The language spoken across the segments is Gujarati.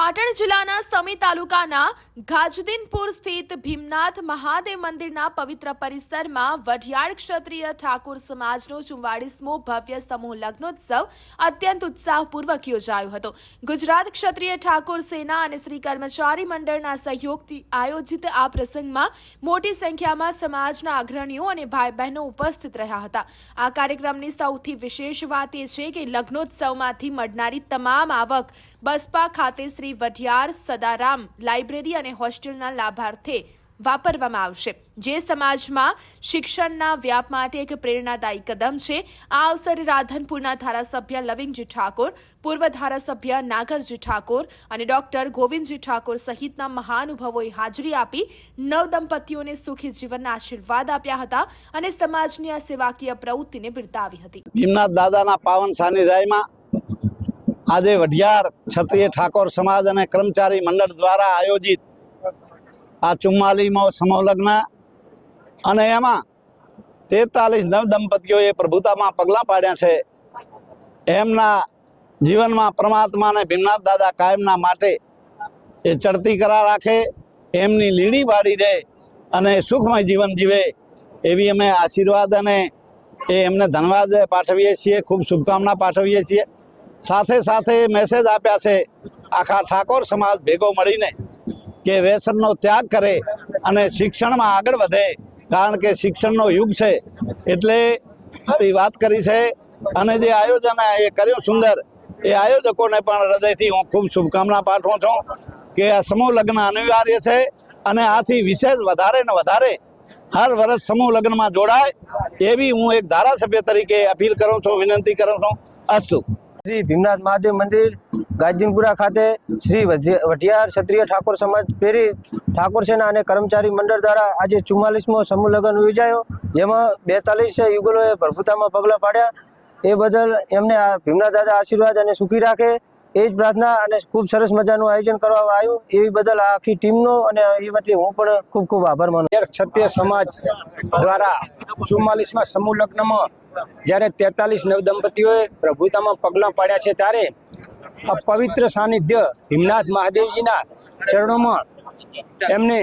પાટણ જિલ્લાના સમી તાલુકાના ગાજદીનપુર સ્થિત ભીમનાથ મહાદેવ મંદિરના પવિત્ર પરિસરમાં વઢિયાર ક્ષત્રિય ઠાકોર સમાજનો 44મો ભવ્ય સમૂહ લગ્નોત્સવ અત્યંત ઉત્સાહપૂર્વક યોજાયો હતો। ગુજરાત ક્ષત્રિય ઠાકોર સેના અને શ્રી કર્મચારી મંડળના સહયોગથી આયોજિત આ પ્રસંગમાં મોટી સંખ્યામાં સમાજના અગ્રણીઓ અને ભાઈ બહેનો ઉપસ્થિત રહ્યા હતા। આ કાર્યક્રમની સૌથી વિશેષ વાત એ છે કે લગ્નોત્સવમાંથી મળનારી તમામ આવક બસપા ખાતે શ્રી વઢિયાર સદારામ લાઇબ્રેરી અને હોસ્ટેલના લાભાર્થે વાપરવામાં આવશે, જે સમાજમાં શિક્ષણના વ્યાપ માટે એક પ્રેરણાદાયી કદમ છે। આ અવસરે રાધનપુરના ધારાસભ્ય લવિંગજી ઠાકોર, પૂર્વ ધારાસભ્ય નાગરજી ઠાકોર અને ડોક્ટર ગોવિંદજી ઠાકોર સહિતના મહાનુભાવોએ હાજરી આપી નવદંપતીઓને સુખી જીવનના આશીર્વાદ આપ્યા હતા અને સમાજની આ સેવાકીય પ્રવૃત્તિને બિરદાવી હતી। ભીમનાથ દાદાના પાવન સાનિધ્યમાં આજે વઢિયાર ક્ષત્રિય ઠાકોર સમાજ અને કર્મચારી મંડળ દ્વારા આયોજિત આ 44મો સમૂહ લગ્ન અને એમાં 43 નવદંપતીઓએ પ્રભુતામાં પગલાં પાડ્યા છે। એમના જીવનમાં પરમાત્મા અને ભીમનાથ દાદા કાયમના માટે એ ચડતી કરા રાખે, એમની લીડી વાળી દે અને સુખમય જીવન જીવે એવી અમે આશીર્વાદ અને એમને ધન્યવાદ પાઠવીએ છીએ, ખૂબ શુભકામના પાઠવીએ છીએ। સાથે સાથે મેસેજ આપ્યા છે આખા ઠાકોર સમાજ ભેગો મળીને કે વ્યસનનો ત્યાગ કરે અને શિક્ષણમાં આગળ વધે, કારણ કે શિક્ષણનો યુગ છે। એટલે આવી વાત કરી છે અને જે આયોજન એ કર્યું સુંદર, એ આયોજકોને પણ હૃદયથી હું ખૂબ શુભકામના પાઠવું છું કે આ સમૂહ લગ્ન અનિવાર્ય છે અને આથી વિશેષ વધારે ને વધારે હર વર્ષ સમૂહ લગ્નમાં જોડાય એવી હું એક ધારાસભ્ય તરીકે અપીલ કરું છું, વિનંતી કરું છું। અસ્તુ। श्री भीमनाथ महादेव मंदिर गाजदीनपुरा खाते श्री वढियार क्षत्रिय ठाकोर समाज पेरी ठाकोर सेना और कर्मचारी मंडल द्वारा आज 44मो समूह लग्न योजायो, जेमां 42 युगलोए प्रभुता में पगला पाड्या। ए बदल एमने भीमनाथ दादा आशीर्वाद और सुखी राखे ए ज प्रार्थना और खूब सरस मजानुं आयोजन करवामां आव्युं। ए बदल आखी टीमनो अने एमांथी हुं पण खूब खूब आभार मानु। क्षत्रिय समाज द्वारा 44માં समूह लग्નમાં જ્યારે 43 નવદંપતીઓએ પ્રભુતામાં પગલાં પાડ્યા છે, ત્યારે આ પવિત્ર સાનિધ્ય ભીમનાથ મહાદેવજીના ચરણોમાં એમને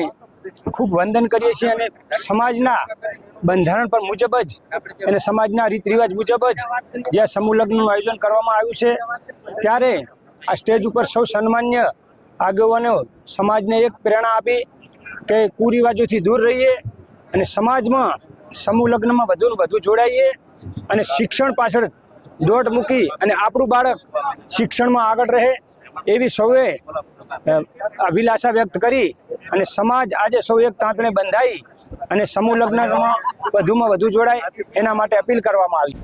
ખૂબ વંદન કરીએ છીએ અને સમાજના બંધારણ પર મુજબ જ અને સમાજના રીત રિવાજ મુજબ જ જે સમૂહ લગ્નનું આયોજન કરવામાં આવ્યું છે, ત્યારે આ સ્ટેજ ઉપર સૌ સન્માન્ય આગેવાનો સમાજને એક પ્રેરણા આપી કે કુરિવાજોથી દૂર રહીએ અને સમાજમાં સમૂહ લગ્નમાં વધુ વધુ જોડાઈએ અને શિક્ષણ પાછળ દોટ મૂકી અને આપણું બાળક શિક્ષણમાં આગળ રહે એવી સૌએ અભિલાષા વ્યક્ત કરી અને સમાજ આજે સૌ એક તાંતણે બંધાઈ અને સમૂહ લગ્નમાં વધુમાં વધુ જોડાય એના માટે અપીલ કરવામાં આવી।